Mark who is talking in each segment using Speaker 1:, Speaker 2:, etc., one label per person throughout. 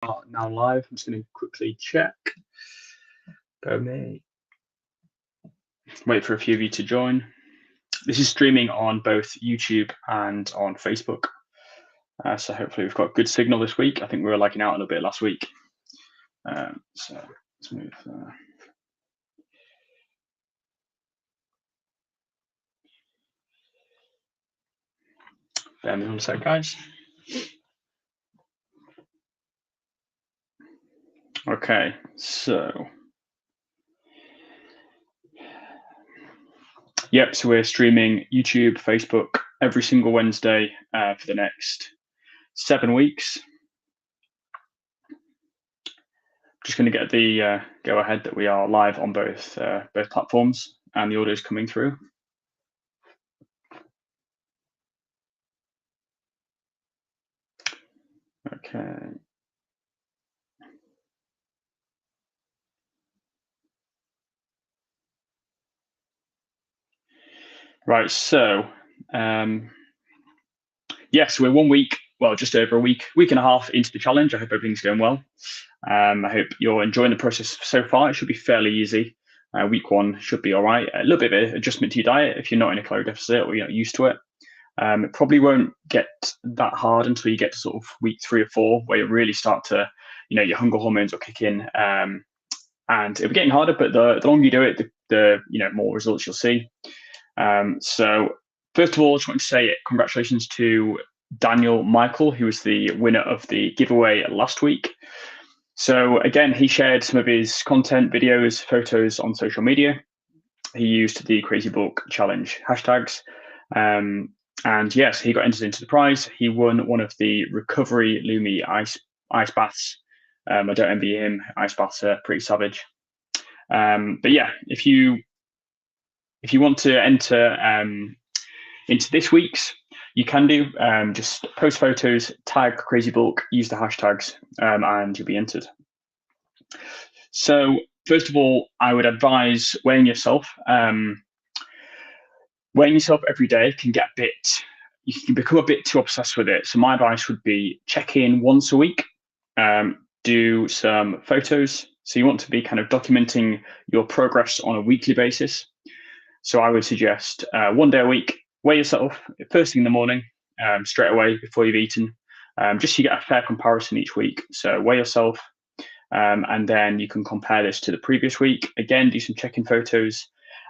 Speaker 1: are now live. I'm just going to quickly check. Bear with me. Wait for a few of you to join. This is streaming on both YouTube and on Facebook. So hopefully we've got good signal this week. I think we were lagging out a little bit last week. So let's move. Bear with me 1 sec, guys. Okay, so yep, so we're streaming YouTube, Facebook every single Wednesday for the next 7 weeks. Just going to get the go ahead that we are live on both platforms and the audio is coming through. Okay. Right, so yes, we're 1 week, well, just over a week and a half into the challenge. I hope everything's going well. I hope you're enjoying the process so far. It should be fairly easy. Week 1 should be all right. A little bit of an adjustment to your diet if you're not in a calorie deficit or you're not used to it. It probably won't get that hard until you get to sort of week 3 or 4, where you really start to, your hunger hormones will kick in, and it'll be getting harder. But the longer you do it, the more results you'll see. So first of all, I just want to say congratulations to Daniel Michael, who was the winner of the giveaway last week. So again, he shared some of his content, videos, photos on social media. He used the CrazyBulk challenge hashtags. And yes, he got entered into the prize. He won one of the Recovery Lumi ice baths. I don't envy him. Ice baths are pretty savage. But yeah, if you want to enter into this week's, you can do. Just post photos, tag CrazyBulk, use the hashtags, and you'll be entered. So first of all, I would advise weighing yourself. Weighing yourself every day can get you can become a bit too obsessed with it. So my advice would be check in once a week, do some photos. So you want to be kind of documenting your progress on a weekly basis. So I would suggest 1 day a week, weigh yourself first thing in the morning, straight away before you've eaten, just so you get a fair comparison each week. So weigh yourself, and then you can compare this to the previous week. Again, do some check-in photos.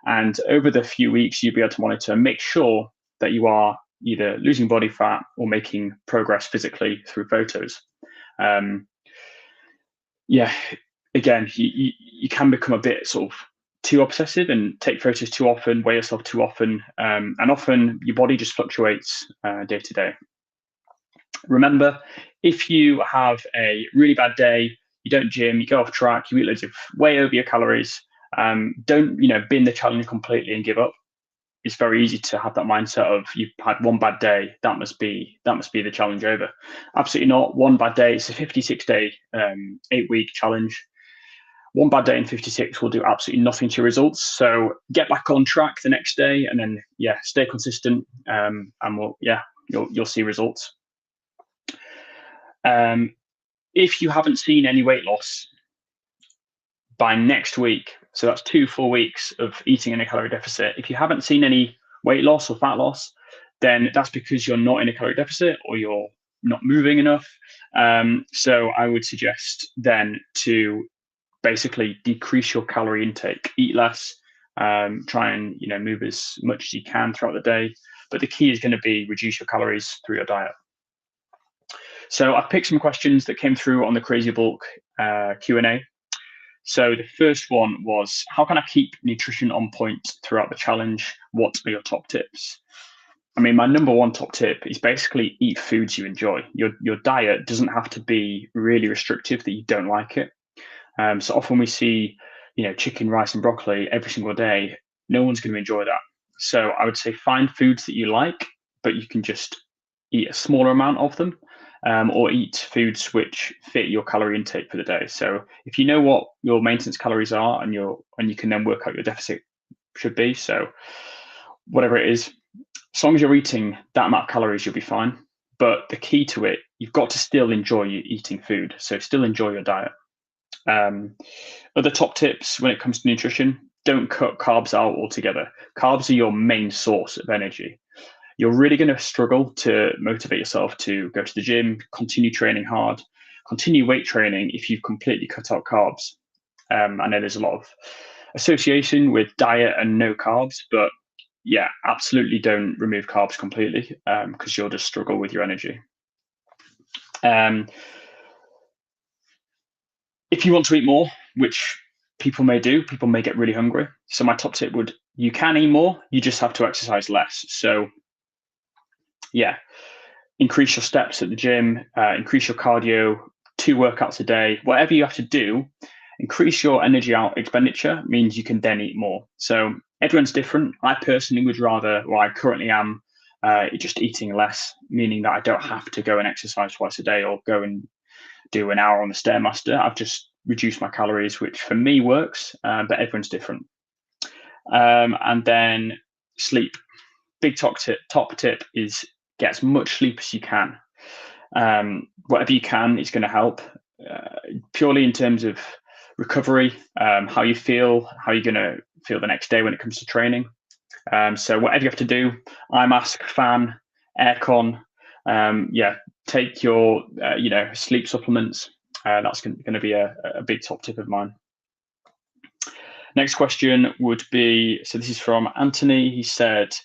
Speaker 1: And over the few weeks, you'll be able to monitor and make sure that you are either losing body fat or making progress physically through photos. Yeah, again, you can become a bit sort of too obsessive and take photos too often, weigh yourself too often, and often your body just fluctuates day to day. Remember, if you have a really bad day, you don't gym, you go off track, you eat loads of way over your calories, don't bin the challenge completely and give up. It's very easy to have that mindset of you've had one bad day, that must be the challenge over. Absolutely not. One bad day. It's a 56-day, 8-week challenge. One bad day in 56 will do absolutely nothing to your results. So get back on track the next day, and then stay consistent, and you'll see results. If you haven't seen any weight loss by next week, so that's 2 full weeks of eating in a calorie deficit. If you haven't seen any weight loss or fat loss, then that's because you're not in a calorie deficit or you're not moving enough. So I would suggest then to basically decrease your calorie intake, eat less, try and move as much as you can throughout the day. But the key is going to be reduce your calories through your diet. So I've picked some questions that came through on the CrazyBulk Q&A. So the first one was, how can I keep nutrition on point throughout the challenge? What are your top tips? I mean, my number 1 top tip is basically eat foods you enjoy. Your diet doesn't have to be really restrictive that you don't like it. So often we see, chicken, rice, and broccoli every single day. No one's going to enjoy that. So I would say find foods that you like, but you can just eat a smaller amount of them. Or eat foods which fit your calorie intake for the day. So if you know what your maintenance calories are, and you can then work out your deficit should be, so whatever it is, as long as you're eating that amount of calories, you'll be fine. But the key to it, you've got to still enjoy eating food. So still enjoy your diet. Other top tips when it comes to nutrition: don't cut carbs out altogether. Carbs are your main source of energy. You're really going to struggle to motivate yourself to go to the gym, continue training hard, continue weight training if you've completely cut out carbs. I know there's a lot of association with diet and no carbs, but yeah, absolutely don't remove carbs completely, because you'll just struggle with your energy. If you want to eat more, which people may do, people may get really hungry. So my top tip would, you can eat more, you just have to exercise less. So yeah, increase your steps at the gym, increase your cardio, 2 workouts a day, whatever you have to do. Increase your energy out expenditure means you can then eat more. So everyone's different. I personally would rather, well, I currently am just eating less, meaning that I don't have to go and exercise twice a day or go and do an hour on the Stairmaster. I've just reduced my calories, which for me works, but everyone's different. And then sleep. Big top tip is get as much sleep as you can. Whatever you can is going to help, purely in terms of recovery, how you feel, how you're going to feel the next day when it comes to training. So whatever you have to do, eye mask, fan, aircon, take your sleep supplements. That's going to be a big top tip of mine. Next question would be, so this is from Anthony. He said,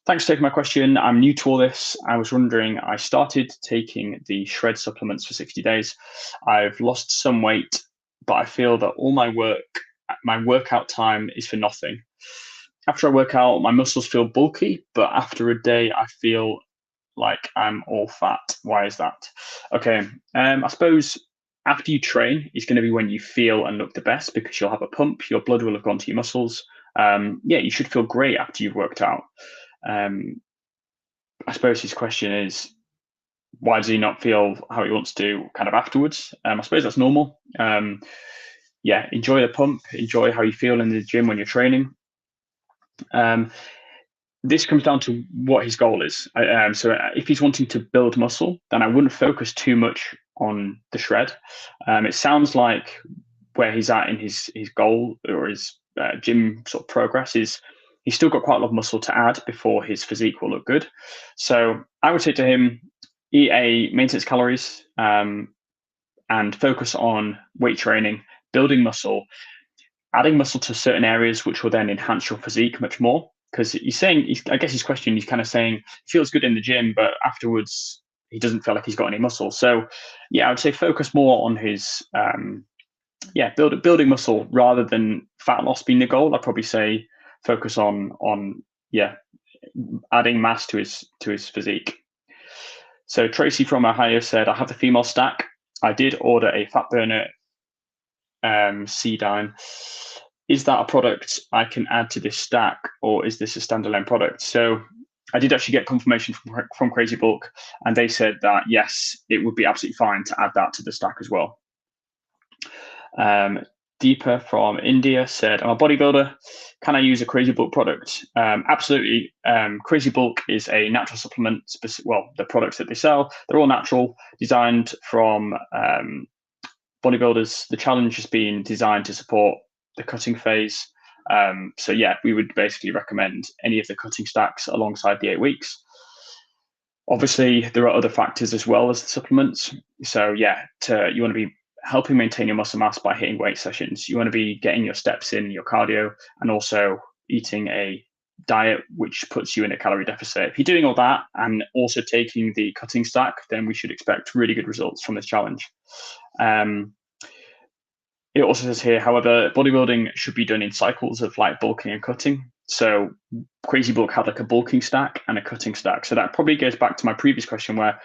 Speaker 1: thanks for taking my question. I'm new to all this. I was wondering, I started taking the shred supplements for 60 days. I've lost some weight, but I feel that all my workout time is for nothing. After I work out, my muscles feel bulky, but after a day, I feel like I'm all fat. Why is that? Okay, I suppose after you train is going to be when you feel and look the best, because you'll have a pump, your blood will have gone to your muscles. You should feel great after you've worked out. I suppose his question is, why does he not feel how he wants to kind of afterwards? I suppose that's normal. Enjoy the pump, enjoy how you feel in the gym when you're training. This comes down to what his goal is. So if he's wanting to build muscle, then I wouldn't focus too much on the shred. It sounds like where he's at in his goal or his gym sort of progress is he's still got quite a lot of muscle to add before his physique will look good. So I would say to him, eat a maintenance calories, and focus on weight training, building muscle, adding muscle to certain areas, which will then enhance your physique much more. Because I guess his question, he's kind of saying he feels good in the gym, but afterwards he doesn't feel like he's got any muscle. So I would say focus more on his building muscle rather than fat loss being the goal. I'd probably say focus on adding mass to his physique. So Tracy from Ohio said, I have the female stack. I did order a fat burner C-Dime. Is that a product I can add to this stack, or is this a standalone product? So I did actually get confirmation from CrazyBulk, and they said that yes, it would be absolutely fine to add that to the stack as well. Deepa from India said, I'm a bodybuilder. Can I use a CrazyBulk product? Absolutely. CrazyBulk is a natural supplement. The products that they sell, they're all natural, designed from bodybuilders. The challenge has been designed to support the cutting phase. We would basically recommend any of the cutting stacks alongside the 8 weeks. Obviously, there are other factors as well as the supplements. So you want to be helping maintain your muscle mass by hitting weight sessions. You want to be getting your steps in, your cardio, and also eating a diet which puts you in a calorie deficit. If you're doing all that and also taking the cutting stack, then we should expect really good results from this challenge. It also says here, however, bodybuilding should be done in cycles of like bulking and cutting. So CrazyBulk had like a bulking stack and a cutting stack. So that probably goes back to my previous question where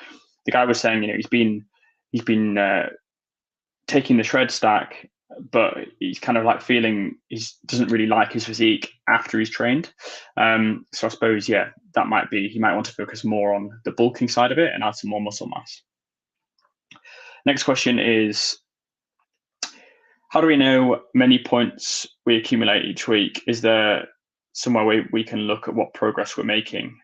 Speaker 1: the guy was saying, he's been taking the shred stack, but he's kind of like feeling he doesn't really like his physique after he's trained. So I suppose, that might be, he might want to focus more on the bulking side of it and add some more muscle mass. Next question is, how do we know many points we accumulate each week? Is there somewhere we can look at what progress we're making?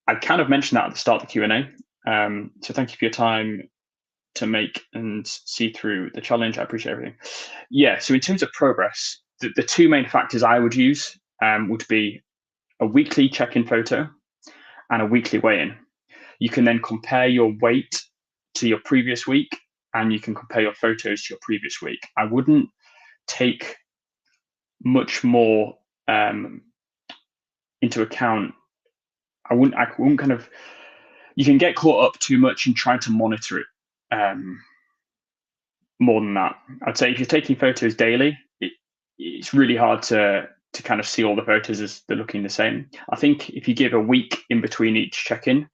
Speaker 1: I kind of mentioned that at the start of the Q&A. So thank you for your time to make and see through the challenge. I appreciate everything. Yeah, so in terms of progress, the two main factors I would use would be a weekly check-in photo and a weekly weigh-in. You can then compare your weight to your previous week, and you can compare your photos to your previous week. I wouldn't take much more into account. I wouldn't kind of. You can get caught up too much in trying to monitor it more than that. I'd say if you're taking photos daily, it's really hard to kind of see all the photos as they're looking the same. I think if you give a week in between each check-in,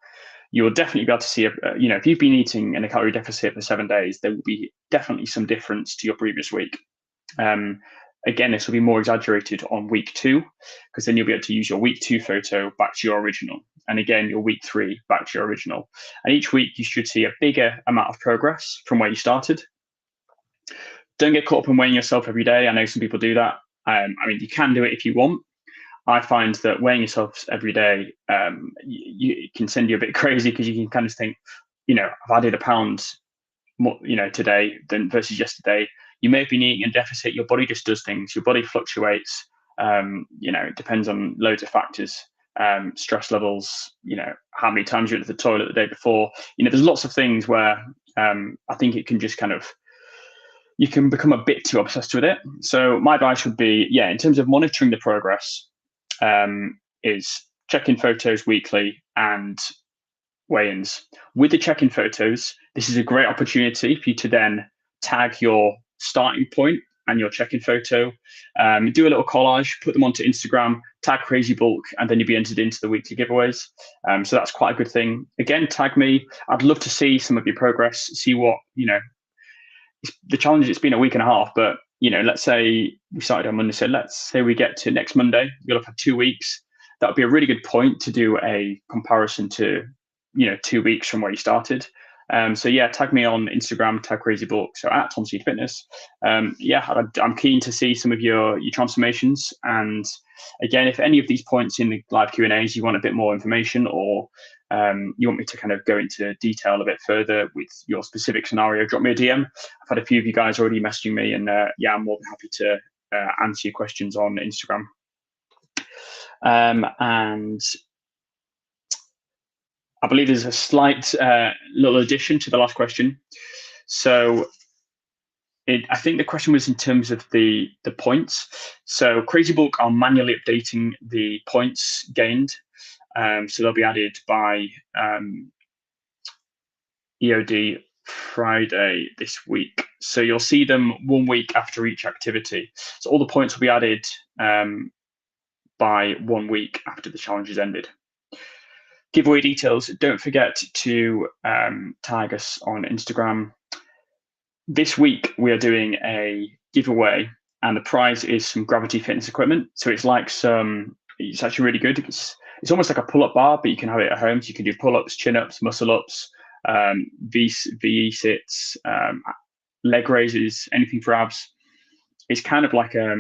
Speaker 1: you'll definitely be able to see, if you've been eating in a calorie deficit for 7 days, there will be definitely some difference to your previous week. Again, this will be more exaggerated on week 2, because then you'll be able to use your week 2 photo back to your original. And again, your week 3 back to your original. And each week you should see a bigger amount of progress from where you started. Don't get caught up in weighing yourself every day. I know some people do that. You can do it if you want. I find that weighing yourself every day it can send you a bit crazy, because you can kind of think, I've added a pound more, today than versus yesterday. You may have been eating in deficit. Your body just does things. Your body fluctuates. It depends on loads of factors, stress levels, how many times you went to the toilet the day before. There's lots of things where I think it can just kind of, you can become a bit too obsessed with it. So my advice would be, in terms of monitoring the progress, is check-in photos weekly and weigh-ins. With the check-in photos, this is a great opportunity for you to then tag your starting point and your check-in photo, do a little collage, put them onto Instagram, tag CrazyBulk, and then you'll be entered into the weekly giveaways. So that's quite a good thing. Again, tag me. I'd love to see some of your progress, see what, the challenge. It's been a week and a half, but let's say we started on Monday, so let's say we get to next Monday, you'll have had 2 weeks. That would be a really good point to do a comparison to 2 weeks from where you started. Tag me on Instagram, tag CrazyBulk, so at Tom Seed Fitness. I'm keen to see some of your transformations. And again, if any of these points in the live Q&As you want a bit more information, or you want me to kind of go into detail a bit further with your specific scenario, drop me a DM. I've had a few of you guys already messaging me, and I'm more than happy to answer your questions on Instagram. And I believe there's a slight little addition to the last question. So I think the question was in terms of the points. So CrazyBulk are manually updating the points gained. So they'll be added by EOD Friday this week. So you'll see them 1 week after each activity. So all the points will be added by 1 week after the challenge is ended. Giveaway details, don't forget to tag us on Instagram. This week we are doing a giveaway, and the prize is some gravity fitness equipment. So it's like it's actually really good. It's almost like a pull-up bar, but you can have it at home. So you can do pull-ups, chin-ups, muscle-ups, VE sits, leg raises, anything for abs. It's kind of like a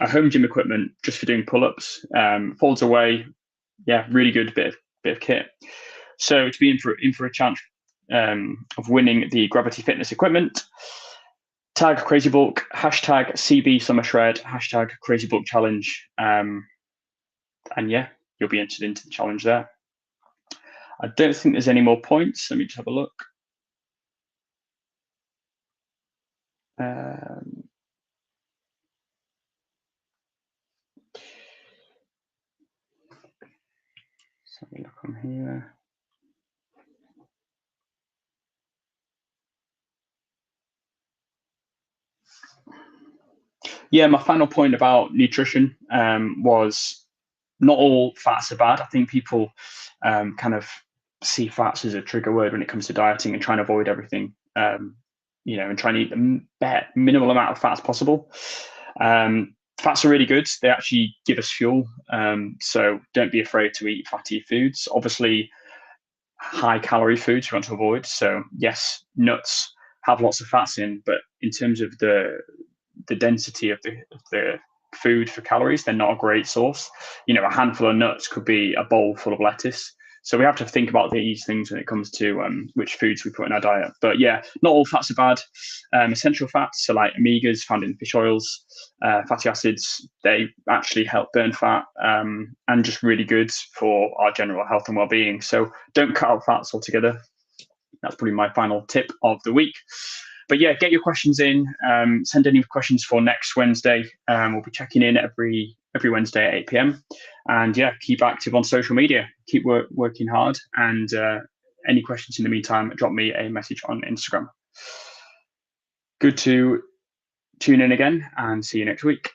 Speaker 1: home gym equipment just for doing pull-ups. Folds away, really good bit of kit. So to be in for a chance of winning the gravity fitness equipment, tag CrazyBulk, hashtag CB Summer Shred, hashtag CrazyBulk Challenge, and you'll be entered into the challenge there. I don't think there's any more points. Let me just have a look. Let's have a look on here. My final point about nutrition was not all fats are bad. I think people kind of see fats as a trigger word when it comes to dieting and trying to avoid everything, and trying to eat the minimal amount of fat as possible. Fats are really good. They actually give us fuel. So don't be afraid to eat fatty foods. Obviously, high calorie foods you want to avoid. So yes, nuts have lots of fats in, but in terms of the density of the food for calories, they're not a great source. A handful of nuts could be a bowl full of lettuce. So we have to think about these things when it comes to which foods we put in our diet. But yeah, not all fats are bad. Essential fats, so like omegas found in fish oils, fatty acids, they actually help burn fat and just really good for our general health and well-being. So don't cut out fats altogether. That's probably my final tip of the week. But yeah, get your questions in. Send any questions for next Wednesday. We'll be checking in every Wednesday at 8 p.m. And yeah, keep active on social media. Keep working hard. And any questions in the meantime, drop me a message on Instagram. Good to tune in again and see you next week.